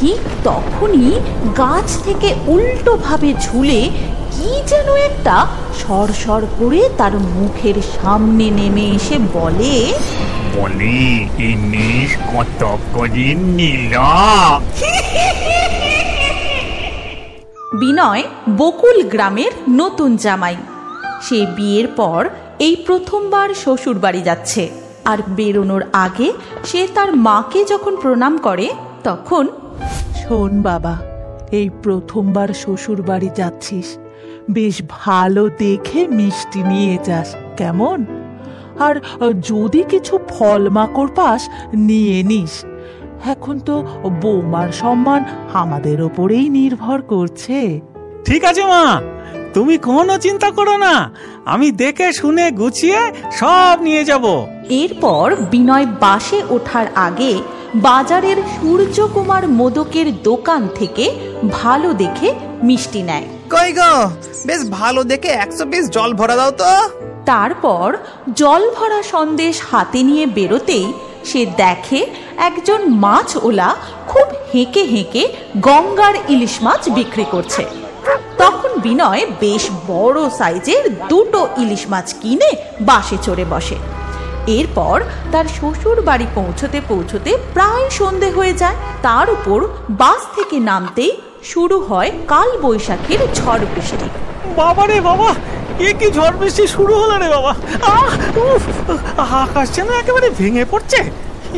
ঠিক তখনই গাছ থেকে উল্টো ভাবে ঝুলে কি যেন একটা সরসর করে তার মুখের সামনে নেমে এসে বলে, ইলিশ কত করে নিল? বিনয় বকুল গ্রামের নতুন জামাই। সে বিয়ের পর এই প্রথমবার শ্বশুর বাড়ি যাচ্ছে। আর বেরোনোর আগে সে তার মাকে যখন প্রণাম করে তখন, শোন বাবা, এই প্রথমবার শ্বশুর বাড়ি যাচ্ছিস, বেশ ভালো দেখে মিষ্টি নিয়ে যাস, কেমন? আর যদি কিছু ফল মাকড় পাস নিয়ে নিস। এখন তো বৌমার সম্মান আমাদের ওপরেই নির্ভর করছে। ঠিক আছে মা, তুমি কোনো চিন্তা করো না, আমি দেখে শুনে গুছিয়ে সব নিয়ে যাব। এরপর বিনয় বাসে ওঠার আগে বাজারের সূর্যকুমার মোদকের দোকান থেকে ভালো দেখে মিষ্টি নেয়। কই গো, বেশ ভালো দেখে 100 পিস জল ভরা দাও তো। তারপর জল ভরা সন্দেশ হাতে নিয়ে বেরোতেই সে দেখে একজন মাছওয়ালা খুব হেঁকে হেঁকে গঙ্গার ইলিশ মাছ বিক্রি করছে। তখন বিনয় বেশ বড় সাইজের 2টো ইলিশ মাছ কিনে বাসে চড়ে বসে। এরপর তার শ্বশুর বাড়ি পৌঁছতে পৌঁছতে প্রায় সন্ধে হয়ে যায়। তার উপর বাস থেকে নামতেই শুরু হয় কাল বৈশাখীর ঝড় বৃষ্টি। বাবারে বাবা, এ কি ঝড় বৃষ্টি শুরু হলো রে বাবা! আকাশ যেন একেবারে ভেঙে পড়ছে।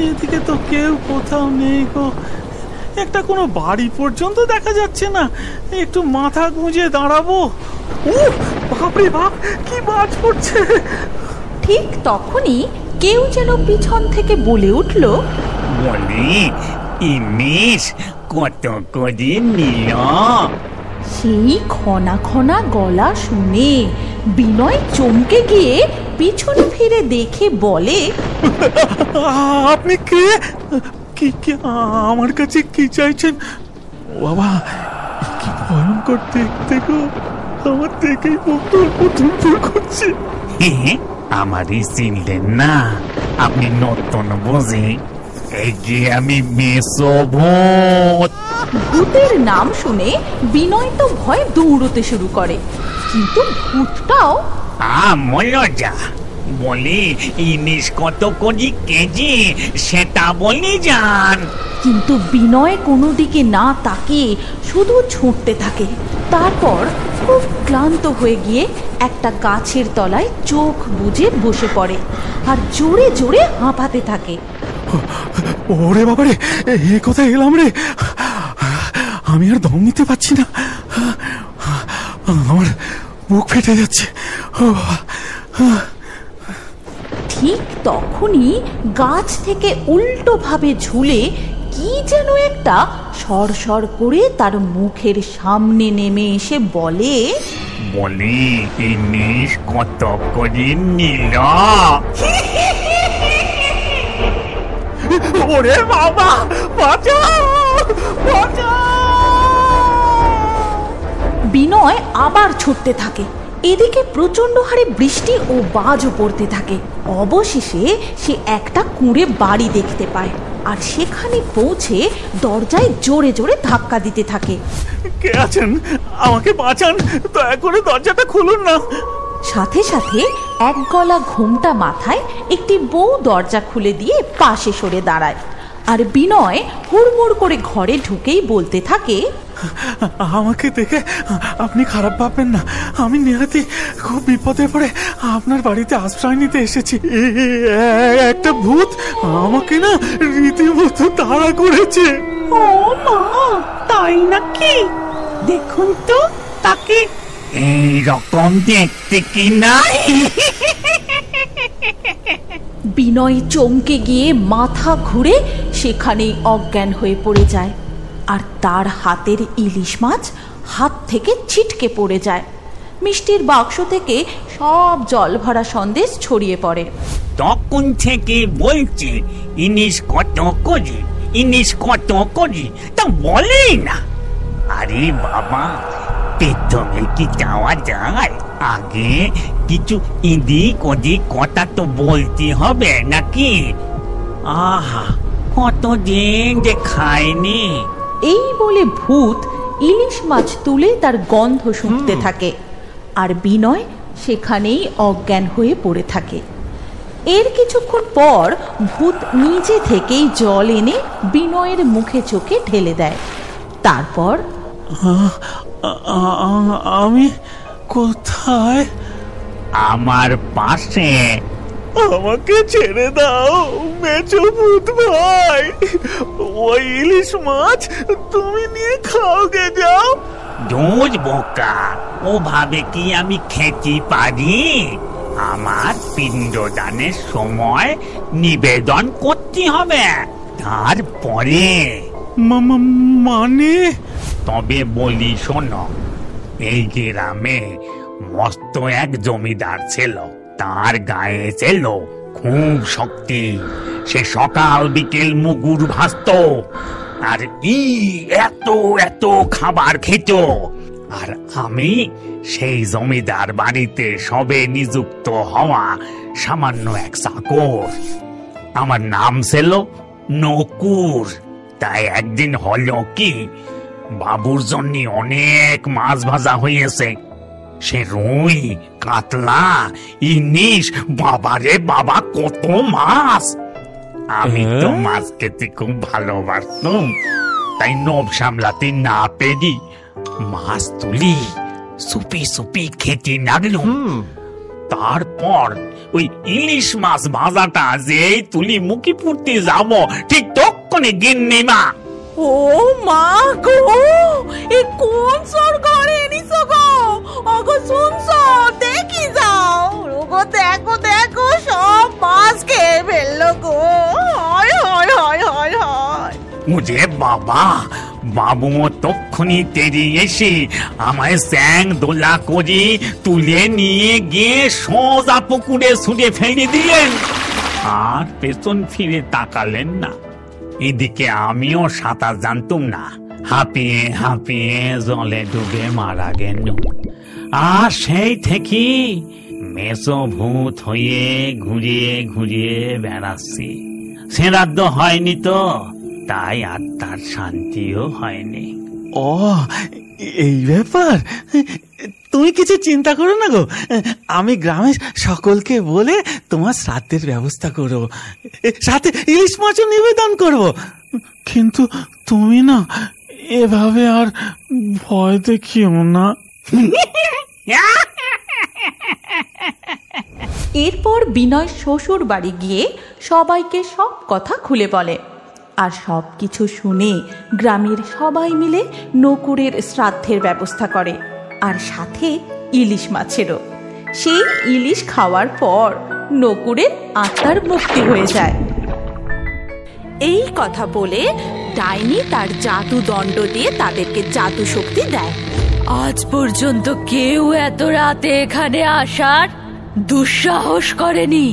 এদিকে তো কেউ কোথাও নেই গো, একটা কোনো বাড়ি পর্যন্ত দেখা যাচ্ছে না। একটু মাথা গুঁজে দাঁড়াবো। বাপরে বাপ, কি বাজ পড়ছে! ঠিক তখনই কেউ যেন পিছন থেকে বলে উঠল, ইলিশ কত করে নিল? সেই খনা খনা গলা শুনে বিনয় চমকে গিয়ে পিছনে ফিরে দেখে বলে, আপনি কে? কি আমার কাছে কি চাইছেন? বাবা, কি ভয়ঙ্কর দেখতে গো! আমার দেখেই মুখ করছে। আমারই চিনলেন না? আপনি নতুন বোঝে, এই যে আমি মেসোভূত। ভূতের নাম শুনে বিনয় তো ভয় দৌড়তে শুরু করে, কিন্তু ভূতটাও মজা বলি, ইলিশ কত করে কেজি সেটা বলি যান। কিন্তু বিনয় কোনো দিকে না তাকিয়ে শুধু ছুটতে থাকে। তারপর খুব ক্লান্ত হয়ে গিয়ে একটা গাছের তলায় চোখ বুজে বসে পড়ে আর জোরে জোরে হাঁপাতে থাকে। ওরে বাবারে, এ কোথায় এলাম রে! আমি আর দম নিতে পারছি না, আমার বুক ফেটে যাচ্ছে। ঠিক তখনই গাছ থেকে উল্টো ভাবে ঝুলে কি যেন একটা সরসর করে তার মুখের সামনে নেমে এসে বলে, ইলিশ কত করে নিল? ওরে বাবা, বাঁচাও! বিনয় আবার ছুটতে থাকে। এদিকে প্রচন্ড হারে বৃষ্টি ও বাজও পড়তে থাকে। অবশেষে সে একটা কুঁড়ে বাড়ি দেখতে পায় আর সেখানে পৌঁছে দরজায় জোরে জোরে ধাক্কা দিতে থাকে। কে আছেন? আমাকে বাঁচান, দয়া করে দরজাটা খুলুন না। সাথে সাথে এক গলা ঘোমটা মাথায় একটি বউ দরজা খুলে দিয়ে পাশে সরে দাঁড়ায়। আর বিনয় হুড়মুড় করে ঘরে ঢুকেই বলতে থাকে, আমাকে দেখে আপনি খারাপ ভাববেন না, আমি নিহাতি খুব বিপদে পড়ে আপনার বাড়িতে আশ্রয় নিতে এসেছি। একটা ভূত আমাকে না রীতিমতো তাড়া করেছে। ও মা, তাই নাকি? দেখুন তো তাকে। এই রকম দেখতে কি নাই? বিনয় চমকে গিয়ে মাথা ঘুরে সেখানেই অজ্ঞান হয়ে পড়ে যায় আর তার হাতের ইলিশ মাছ হাত থেকে ছিটকে পড়ে যায়। মিষ্টির বাক্স থেকে সব জল ভরা সন্দেশ ছড়িয়ে পড়ে। তখন থেকে বলছে ইলিশ কত করে, ইলিশ কত করে, তা বলেই না। আরে বাবা, পেট্রোলে কি যাওয়া যায়? আগে কিছু এদিক ওদিক কথা তো বলতে হবে নাকি? আহা, কতদিন যে খাইনি। এই বলে ভূত ইলিশ মাছ তুলে তার গন্ধ শুঁকতে থাকে, আর বিনয় সেখানেই অজ্ঞান হয়ে পড়ে থাকে। এর কিছুক্ষণ পর ভূত নিজে থেকেই জল এনে বিনয়ের মুখে চোখে ঢেলে দেয়। তারপর আমি কোথায়? আমার পাশে। আমাকে ছেড়ে দাও মেচো ভূত ভাই, ওই ইলিশ মাছ তুমি নিয়ে খাওগে যাও। দূর বোকা, ও ভাবে কি আমি খেতে পারি? আমার পিণ্ডদানের সময় নিবেদন করতে হবে, তারপরে। মানে? তবে বলি শোনো, এই গ্রামে মস্ত এক জমিদার ছিল, তার গায়ে ছিল খুব শক্তি। সে সকাল বিকেল মুগুর ভাসত, আর এত এত খাবার খেত। আর আমি সেই জমিদার বাড়িতে সবে নিযুক্ত হওয়া সামান্য এক চাকর। আমার নাম ছিল নকুর। তাই একদিন হলো কি, বাবুর জন্য অনেক মাছ ভাজা হয়েছে। সে রুই, কাতলা, ইলিশ, বাবারে বাবা কত মাছ! আমি তো মাছ খেতে খুব ভালোবাসতাম, তাই নব সামলাতে না পেরি মাছ তুলি সুপি সুপি খেতে লাগলাম। তারপর ওই ইলিশ মাছ ভাজাটা যে তুলি মুখে পুড়তে যাব, ঠিক তখনই গিন্নি মা। ও মা গো, এ কোন সরকারে এনেছো গো? ওগো শুনছো, দেখি যাও। ওগো দেখো দেখো, সব মাছ খেয়ে ফেললো গো। হায় হায় হায় হায় হায়। মুঝে বাবা, বাবু তক্ষুনি তেড়ে এসে আমায় স্যাং দোলা করে তুলে নিয়ে গিয়ে সোজা পুকুরে ছুঁড়ে ফেলে দিলেন, আর পেছন ফিরে তাকালেন না। এদিকে আমিও সাঁতার জানতুম না, হাঁপিয়ে হাঁপিয়ে জলে ডুবে মারা গেল। আর সেই থেকে মেসো ভূত হয়ে ঘুরিয়ে ঘুরিয়ে বেড়াচ্ছি। শ্রাদ্ধ হয়নি তো, তাই আত্মার শান্তিও হয়নি। ও, এই ব্যাপার? তুমি কিছু চিন্তা করো না গো, আমি গ্রামের সকলকে বলে তোমার শ্রাদ্ধের ব্যবস্থা করব, সাথে ইলিশ মাছও নিবেদন করব। কিন্তু তুমি না এভাবে আর ভয় দেখিও না। এরপর বিনয় শ্বশুর বাড়ি গিয়ে সবাইকে সব কথা খুলে বলে, আর সব কিছু শুনে গ্রামের সবাই মিলে নকুরের শ্রাদ্ধের ব্যবস্থা করে, আর সাথে ইলিশ মাছেরও। সেই ইলিশ খাওয়ার পর নকুরের আত্মার মুক্তি হয়ে যায়। এই কথা বলে ডাইনি তার জাদু দণ্ড দিয়ে তাদেরকে জাদু শক্তি দেয়। আজ পর্যন্ত কেউ এত রাতে এখানে আসার দুঃসাহস করেনি।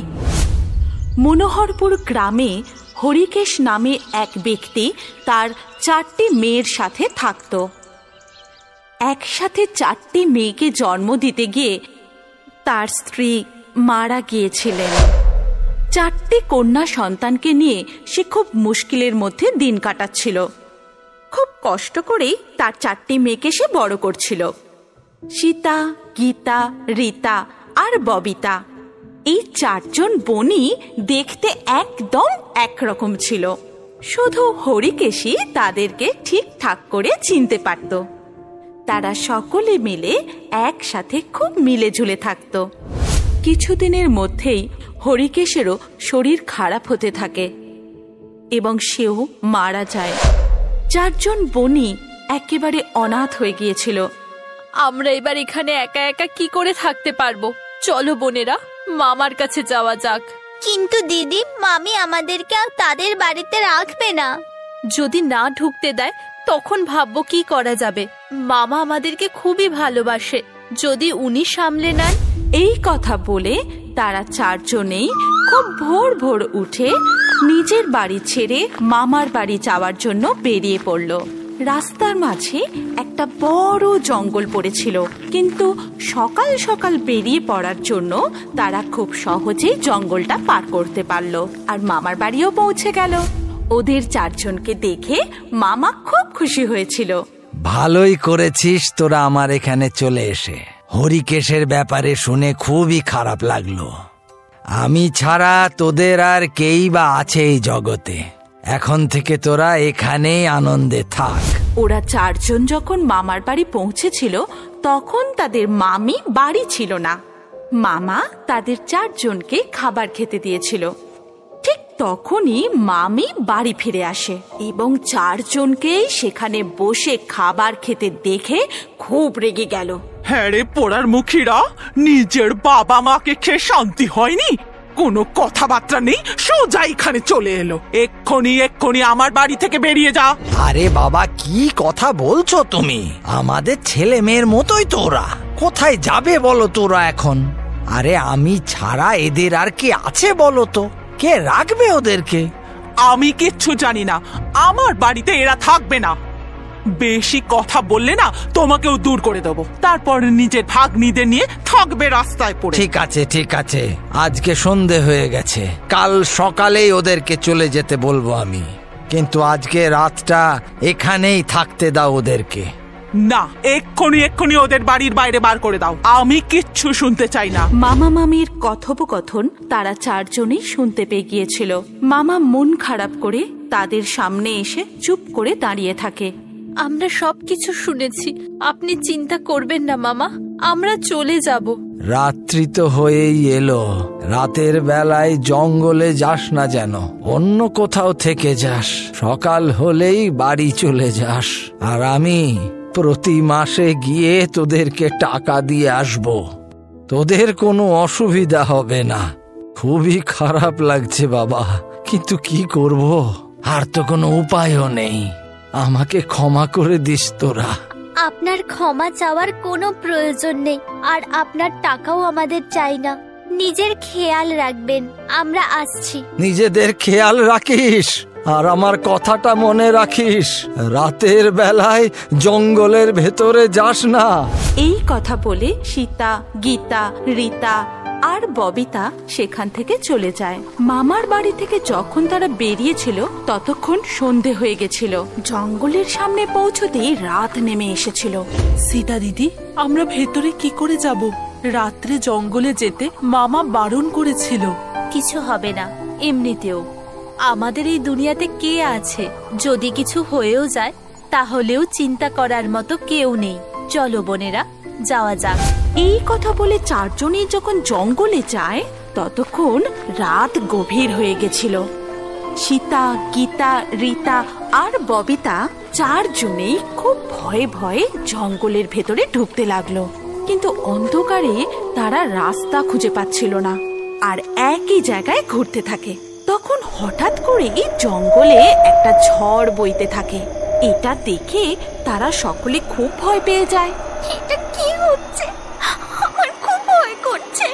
মনোহরপুর গ্রামে হরিকেশ নামে এক ব্যক্তি তার 4টি মেয়ের সাথে থাকত। একসাথে 4টি মেয়েকে জন্ম দিতে গিয়ে তার স্ত্রী মারা গিয়েছিলেন। 4টি কন্যা সন্তানকে নিয়ে সে খুব মুশকিলের মধ্যে দিন কাটাচ্ছিল। খুব কষ্ট করেই তার 4টি মেয়েকে সে বড় করছিল। সীতা, গীতা, রীতা আর ববিতা, এই 4 জন বোনই দেখতে একদম একরকম ছিল। শুধু হরিকেশই তাদেরকে ঠিকঠাক করে চিনতে পারত। তারা সকলে মিলে একসাথে খুব মিলে ঝুলে থাকত। কিছুদিনের মধ্যেই হরিকেশেরও শরীর খারাপ হতে থাকে এবং সেও মারা যায়। 4 জন বোনই একেবারে অনাথ হয়ে গিয়েছিল। আমরা এবার এখানে একা একা কি করে থাকতে পারবো? চলো বোনেরা, মামার কাছে যাওয়া যাক। কিন্তু দিদি, মামি আমাদেরকে আর তাদের বাড়িতে রাখবে না। যদি না ঢুকতে দেয় তখন ভাববো কি করা যাবে। মামা আমাদেরকে খুবই ভালোবাসে, যদি উনি সামলে নেন। এই কথা বলে তারা 4 জনেই খুব ভোর ভোর উঠে নিজের বাড়ি ছেড়ে মামার বাড়ি যাওয়ার জন্য বেরিয়ে পড়ল। রাস্তার মাঝে একটা বড় জঙ্গল পড়েছিল, কিন্তু সকাল সকাল বেরিয়ে পড়ার জন্য তারা খুব সহজেই জঙ্গলটা পার করতে পারল আর মামার বাড়িও পৌঁছে গেল। ওদের চারজনকে দেখে মামা খুব খুশি হয়েছিল। ভালোই করেছিস তোরা আমার এখানে চলে এসে। হরিকেশের ব্যাপারে শুনে খুবই খারাপ লাগলো। আমি ছাড়া তোদের আর কেই বা আছে এই জগতে। এখন থেকে তোরা এখানেই আনন্দে থাক। ওরা চারজন যখন মামার বাড়ি পৌঁছেছিল তখন তাদের মামি বাড়ি ছিল না। মামা তাদের চারজনকে খাবার খেতে দিয়েছিল। ঠিক তখনই মামি বাড়ি ফিরে আসে এবং চারজনকেই সেখানে বসে খাবার খেতে দেখে খুব রেগে গেল। হ্যাঁ রে পোড়ার মুখীরা, নিজের বাবা মাকে খেয়ে শান্তি হয়নি? কোনো কথাবার্তা নেই, সোজা এখানে চলে এলো। এক্ষুনি আমার বাড়ি থেকে বেরিয়ে যা। আরে বাবা, কি কথা বলছো তুমি? আমাদের ছেলে মেয়ের মতোই তোরা। কোথায় যাবে বলো তোরা এখন? আরে আমি ছাড়া এদের আর কে আছে বলো তো? কে রাখবে ওদেরকে? আমি কিচ্ছু জানি না, আমার বাড়িতে এরা থাকবে না। বেশি কথা বললে না তোমাকেও দূর করে দেবো, তারপর নিজের ভাগ্নিদের নিয়ে থাকবে রাস্তায় পড়ে। ঠিক আছে, আজকে সন্ধে হয়ে গেছে, কাল সকালেই ওদেরকে চলে যেতে বলবো আমি। কিন্তু আজকে রাতটা এখানেই থাকতে দাও ওদেরকে। না, এক্ষুনি ওদের বাড়ির বাইরে বার করে দাও। আমি কিচ্ছু শুনতে চাই না। মামা মামির কথোপকথন তারা চারজনেই শুনতে পেয়ে গিয়েছিল। মামা মন খারাপ করে তাদের সামনে এসে চুপ করে দাঁড়িয়ে থাকে। আমরা সবকিছু শুনেছি, আপনি চিন্তা করবেন না মামা, আমরা চলে যাব। রাত্রি তো হয়েই এলো, রাতের বেলায় জঙ্গলে যাস না যেন, অন্য কোথাও থেকে যাস। সকাল হলেই বাড়ি চলে যাস, আর আমি প্রতি মাসে গিয়ে তোদেরকে টাকা দিয়ে আসব। তোদের কোনো অসুবিধা হবে না। খুবই খারাপ লাগছে বাবা, কিন্তু কি করব, আর তো কোনো উপায়ও নেই। আমাকে ক্ষমা করে দিস তোরা। আপনার ক্ষমা চাওয়ার কোনো প্রয়োজন নেই, আর আপনার টাকাও আমাদের চাই না। নিজের খেয়াল রাখবেন, আমরা আসছি। নিজেদের খেয়াল রাখিস, আর আমার কথাটা মনে রাখিস, রাতের বেলায় জঙ্গলের ভেতরে যাস না। এই কথা বলে সীতা, গীতা, রীতা আর ববিতা সেখান থেকে চলে যায়। মামার বাড়ি থেকে যখন তারা বেরিয়েছিল ততক্ষণ সন্ধে হয়ে গেছিল। জঙ্গলের সামনে পৌঁছতেই রাত নেমে এসেছিল। সীতা দিদি, আমরা ভেতরে কি করে যাব? রাত্রে জঙ্গলে যেতে মামা বারণ করেছিল। কিছু হবে না, এমনিতেও আমাদের এই দুনিয়াতে কে আছে? যদি কিছু হয়েও যায় তাহলেও চিন্তা করার মতো কেউ নেই। চলো বোনেরা, যাওয়া যাক। এই কথা বলে চারজনই যখন জঙ্গলে যায় ততক্ষণ রাত গভীর হয়ে গেছিল। সীতা, গীতা, রীতা আর ববিতা চারজনেই খুব ভয়ে ভয়ে জঙ্গলের ভেতরে ঢুকতে লাগলো, কিন্তু অন্ধকারে তারা রাস্তা খুঁজে পাচ্ছিল না আর একই জায়গায় ঘুরতে থাকে। তখন হঠাৎ করে জঙ্গলে একটা ঝড় বইতে থাকে। এটা দেখে তারা সকলে খুব ভয় পেয়ে যায়। এটা কি হচ্ছে? আমার খুব ভয় করছে।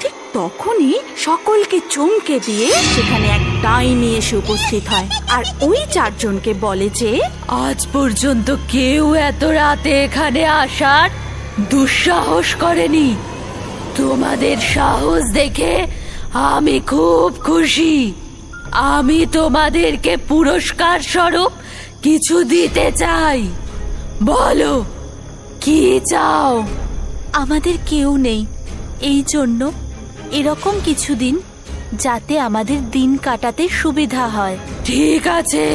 ঠিক তখনই সকলকে চমকে দিয়ে সেখানে এক ডাইনি এসে উপস্থিত হয় আর ওই চারজনকে বলে যে আজ পর্যন্ত কেউ এত রাতে এখানে আসার দুঃসাহস করেনি। তোমাদের সাহস দেখে আমি খুব খুশি। আমি তোমাদেরকে পুরস্কার স্বরূপ কিছু দিতে চাই। বলো, কি চাও? আমাদের কেউ নেই, এই জন্য এরকম কিছু দিন যাতে আমাদের দিন কাটাতে সুবিধা হয়। ঠিক আছে,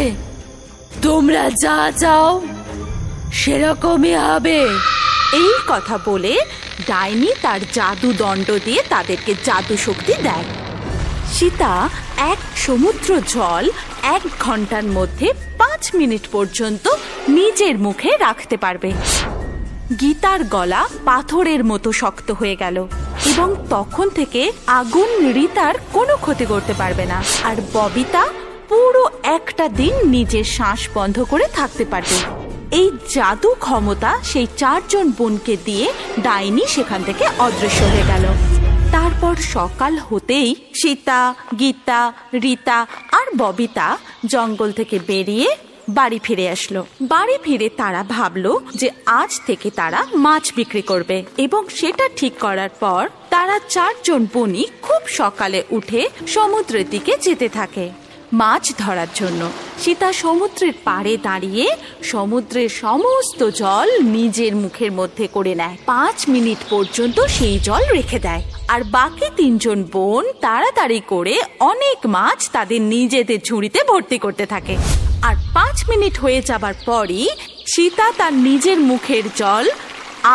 তোমরা যা চাও সেরকমই হবে। এই কথা বলে ডাইনি তার জাদু দণ্ড দিয়ে তাদেরকে জাদু শক্তি দেয়। সীতা এক সমুদ্র জল 1 ঘন্টার মধ্যে 5 মিনিট পর্যন্ত নিজের মুখে রাখতে পারবে। গীতার গলা পাথরের মতো শক্ত হয়ে গেল এবং তখন থেকে আগুন রীতার কোনো ক্ষতি করতে পারবে না। আর ববিতা পুরো একটা দিন নিজের শ্বাস বন্ধ করে থাকতে পারবে। এই জাদু ক্ষমতা সেই 4 জন বোনকে দিয়ে ডাইনি সেখান থেকে অদৃশ্য হয়ে গেল। তারপর সকাল হতেই সীতা, গীতা, রীতা আর ববিতা জঙ্গল থেকে বেরিয়ে বাড়ি ফিরে আসলো। বাড়ি ফিরে তারা ভাবলো যে আজ থেকে তারা মাছ বিক্রি করবে এবং সেটা ঠিক করার পর তারা 4 জন বোনই খুব সকালে উঠে সমুদ্রের দিকে যেতে থাকে। মাছ ধরার জন্য। সীতা সমুদ্রের পাড়ে দাঁড়িয়ে সমুদ্রের সমস্ত জল নিজের মুখের মধ্যে করে নেয়। 5 মিনিট পর্যন্ত সেই জল রেখে দেয়। আর বাকি 3 জন বোন তাড়াতাড়ি করে অনেক মাছ তাদের নিজেদের ঝুড়িতে ভর্তি করতে থাকে। আর 5 মিনিট হয়ে যাবার পরই সীতা তার নিজের মুখের জল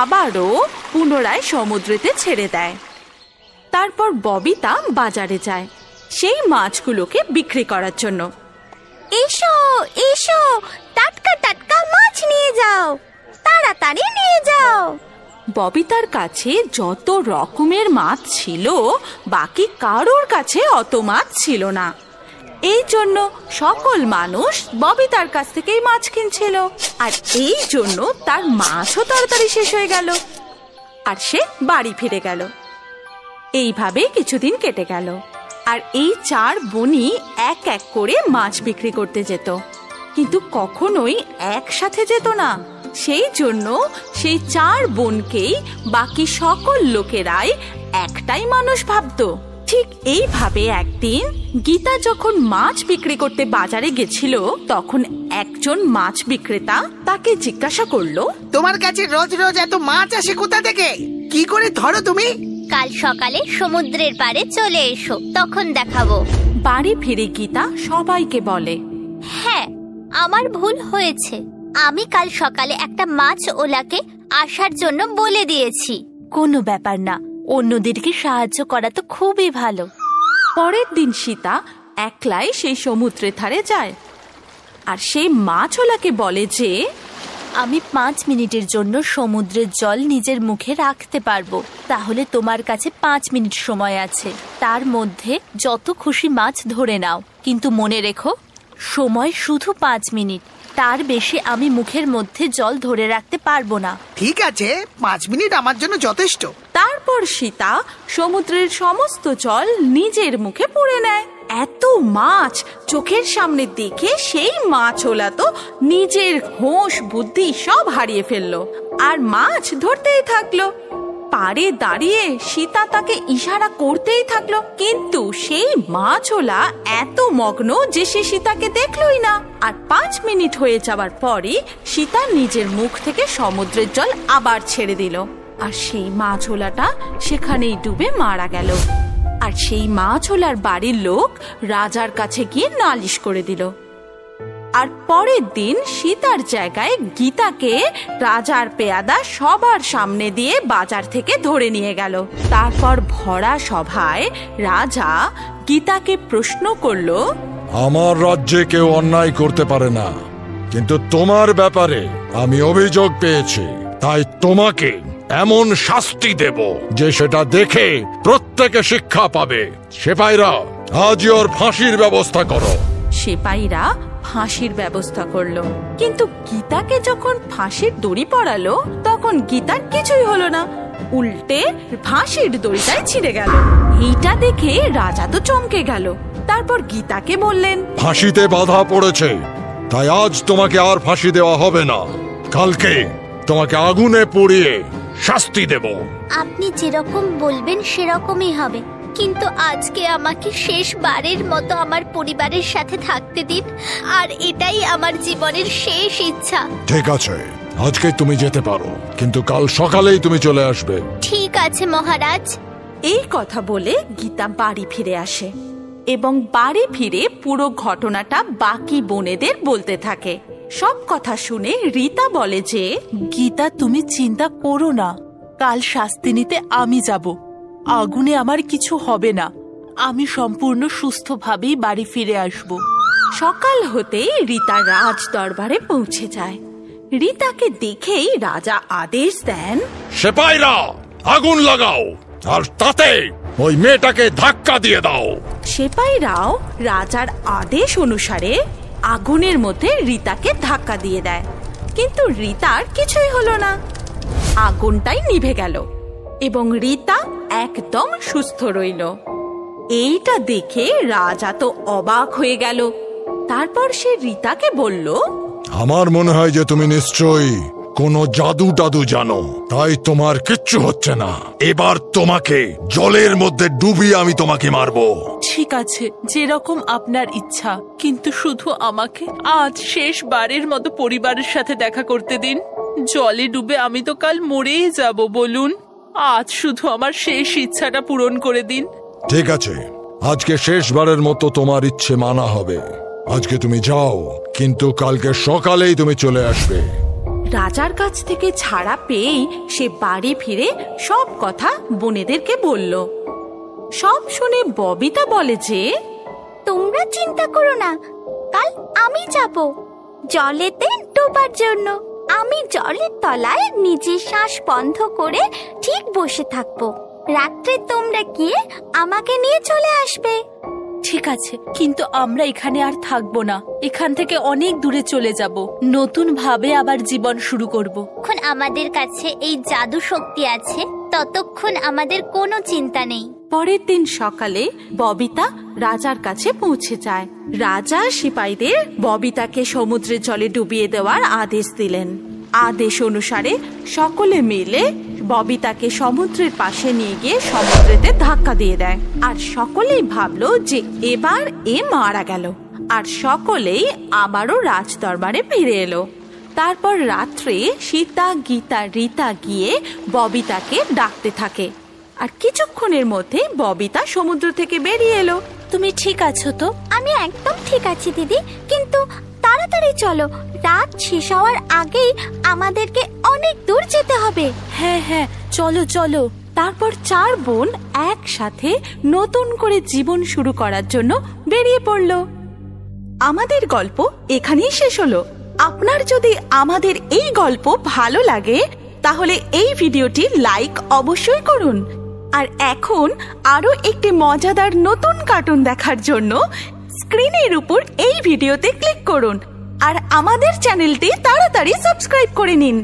আবারও পুনরায় সমুদ্রেতে ছেড়ে দেয়। তারপর ববিতা বাজারে যায় সেই মাছগুলোকে বিক্রি করার জন্য। এসো এসো, টাটকা টাটকা মাছ নিয়ে যাও, তাড়াতাড়ি নিয়ে যাও। ববিতার কাছে যত রকমের মাছ ছিল বাকি কারোর কাছে অত মাছ ছিল না। এই জন্য সকল মানুষ ববিতার কাছ থেকেই মাছ কিনছিল। আর এই জন্য তার মাছও তাড়াতাড়ি শেষ হয়ে গেল আর সে বাড়ি ফিরে গেল। এইভাবে কিছুদিন কেটে গেল। আর এই 4 বোনই এক এক করে মাছ বিক্রি করতে যেত, কিন্তু কখনোই একসাথে যেত না। সেই জন্য সেই 4 বোনকেই বাকি সকল লোকেরাই একটাই মানুষ ভাবতো। ঠিক এইভাবে একদিন গীতা যখন মাছ বিক্রি করতে বাজারে গেছিল, তখন একজন মাছ বিক্রেতা তাকে জিজ্ঞাসা করলো, তোমার কাছে রোজ রোজ এত মাছ আসে কোথা থেকে? কি করে ধরো তুমি? কাল সকালে সমুদ্রের পাড়ে চলে এসো, তখন দেখাবো। বাড়ি ফিরে গীতা সবাইকে বলে, হ্যাঁ, আমার ভুল হয়েছে। আমি কাল সকালে একটা মাছ ওলাকে আসার জন্য বলে দিয়েছি। কোনো ব্যাপার না, অন্যদেরকে সাহায্য করা তো খুবই ভালো। পরের দিন সীতা একলাই সেই সমুদ্রের ধারে যায় আর সেই মাছওয়ালাকে বলে যে, আমি 5 মিনিটের জন্য সমুদ্রের জল নিজের মুখে রাখতে পারবো। তাহলে তোমার কাছে 5 মিনিট সময় আছে, তার মধ্যে যত খুশি মাছ ধরে নাও। কিন্তু মনে রেখো, সময় শুধু 5 মিনিট, তার বেশি আমি মুখের মধ্যে জল ধরে রাখতে পারবো না। ঠিক আছে, 5 মিনিট আমার জন্য যথেষ্ট। তারপর সীতা সমুদ্রের সমস্ত জল নিজের মুখে পুরে নেয়। এত মাছ চোখের সামনে দেখে সেই মাছওয়ালা তো নিজের হোশ বুদ্ধি সব হারিয়ে ফেললো আর মাছ ধরতেই থাকলো। পাড়ে দাঁড়িয়ে সীতা তাকে ইশারা করতেই থাকলো, কিন্তু সেই মাছওয়ালা এত মগ্ন যে সে সীতাকে দেখলই না। আর 5 মিনিট হয়ে যাবার পরই সীতা নিজের মুখ থেকে সমুদ্রের জল আবার ছেড়ে দিল আর সেই মাছওয়ালাটা সেখানেই ডুবে মারা গেল। আর সেই মাছওয়ালার বাড়ির লোক রাজার কাছে গিয়ে নালিশ করে দিল। আর পরের দিন সীতার জায়গায় গীতাকে রাজার পেয়াদা সবার সামনে দিয়ে বাজার থেকে ধরে নিয়ে গেল। তারপর ভরা সভায় রাজা গীতাকে প্রশ্ন করলো, আমার রাজ্যে কেউ অন্যায় করতে পারে না, কিন্তু তোমার ব্যাপারে আমি অভিযোগ পেয়েছি, তাই তোমাকে এমন শাস্তি দেব যে সেটা দেখে প্রত্যেকে শিক্ষা পাবে। সেপাইরা, আজই ওর ফাঁসির ব্যবস্থা করো। সেপাইরা ফাঁসির ব্যবস্থা করলো, কিন্তু গীতাকে যখন ফাঁসির দড়ি পরালো তখন গীতার কিছুই হলো না, উল্টে ফাঁসির দড়িটাই ছিঁড়ে গেল। এইটা দেখে রাজা তো চমকে গেল। তারপর গীতাকে বললেন, ফাঁসিতে বাধা পড়েছে, তাই আজ তোমাকে আর ফাঁসি দেওয়া হবে না, কালকে তোমাকে আগুনে পুড়িয়ে শাস্তি দেব। আপনি যেরকম বলবেন সেরকমই হবে, কিন্তু আজকে আমাকে শেষবারের মতো আমার পরিবারের সাথে থাকতে দিন, আর এটাই আমার জীবনের শেষ ইচ্ছা। ঠিক আছে, আজকে তুমি যেতে পারো, কিন্তু কাল সকালেই তুমি চলে আসবে। ঠিক আছে মহারাজ। এই কথা বলে গীতা বাড়ি ফিরে আসে এবং বাড়ি ফিরে পুরো ঘটনাটা বাকি বোনেদের বলতে থাকে। সব কথা শুনে রীতা বলে যে, গীতা, তুমি চিন্তা করো না, কাল শাস্তি নিতে আমি যাব। আগুনে আমার কিছু হবে না, আমি সম্পূর্ণ সুস্থভাবেই বাড়ি ফিরে আসব। সকাল হতেই রীতা রাজ দরবারে পৌঁছে যায়। রীতাকে দেখেই রাজা আদেশ দেন, সেপাইরা, আগুন লাগাও আর তাতে ওই মেয়েটাকে ধাক্কা দিয়ে দাও। সেপাইরাও রাজার আদেশ অনুসারে আগুনের মধ্যে রীতাকে ধাক্কা দিয়ে দেয়, কিন্তু রীতার কিছুই হলো না। আগুনটাই নিভে গেল এবং রীতা একদম সুস্থ রইল। এইটা দেখে রাজা তো অবাক হয়ে গেল। তারপর সে রীতাকে বলল, আমার মনে হয় যে তুমি নিশ্চয়ই কোনো জাদু টাদু জানো, তাই তোমার কিচ্ছু হচ্ছে না। এবার তোমাকে জলের মধ্যে ডুবিয়ে আমি তোমাকে মারবো। ঠিক আছে, যেরকম আপনার ইচ্ছা, কিন্তু শুধু আমাকে আজ শেষবারের মতো পরিবারের সাথে দেখা করতে দিন। জলে ডুবে আমি তো কাল মরেই যাব, বলুন। আজ শুধু আমার শেষ ইচ্ছাটা পূরণ করে দিন। ঠিক আছে, আজকে শেষবারের মতো তোমার ইচ্ছে মানা হবে। আজকে তুমি যাও, কিন্তু কালকে সকালেই তুমি চলে আসবে। রাজার কাছ থেকে ছাড়া পেয়েই সে বাড়ি ফিরে সব কথা বোনেদেরকে বলল। সব শুনে ববিতা বলে যে, তোমরা চিন্তা করো না, কাল আমি যাব জলেতে ডোবার জন্য। আমি জলের তলায় নিজের শ্বাস বন্ধ করে ঠিক বসে থাকবো। রাত্রে তোমরা গিয়ে আমাকে নিয়ে চলে আসবে। ঠিক আছে, কিন্তু আমরা এখানে আর থাকবো না। এখান থেকে অনেক দূরে চলে যাব, নতুন ভাবে আবার জীবন শুরু করব। যতক্ষণ আমাদের কাছে এই জাদু শক্তি আছে, ততক্ষণ আমাদের কোনো চিন্তা নেই। পরের দিন সকালে ববিতা রাজার কাছে পৌঁছে যায়। রাজা সিপাহীদের ববিতাকে সমুদ্রের জলে ডুবিয়ে দেওয়ার আদেশ দিলেন। আদেশ অনুসারে সকলে মিলে ববিতাকে সমুদ্রের পাশে নিয়ে গিয়ে সমুদ্রেতে ধাক্কা দিয়ে দেয়। আর সকলেই ভাবলো যে এবার এ মারা গেল, আর সকলেই আবারও রাজদরবারে ফিরে এলো। তারপর রাত্রে সীতা, গীতা, রীতা গিয়ে ববিতাকে ডাকতে থাকে। আর কিছুক্ষণের মধ্যে ববিতা সমুদ্র থেকে বেরিয়ে এলো। তুমি ঠিক আছো তো? আমি একদম ঠিক আছি দিদি, কিন্তু তাড়াতাড়ি চলো, রাত শেষ হওয়ার আগেই আমাদেরকে অনেক দূর যেতে হবে। হ্যাঁ হ্যাঁ, চলো চলো। তারপর চার বোন একসাথে নতুন করে জীবন শুরু করার জন্য বেরিয়ে পড়ল। আমাদের গল্প এখানেই শেষ হলো। আপনার যদি আমাদের এই গল্প ভালো লাগে, তাহলে এই ভিডিওটি লাইক অবশ্যই করুন। আর এখন আরো একটি মজাদার নতুন কার্টুন দেখার জন্য স্ক্রিনের উপর এই ভিডিওতে ক্লিক করুন আর আমাদের চ্যানেলটি তাড়াতাড়ি সাবস্ক্রাইব করে নিন।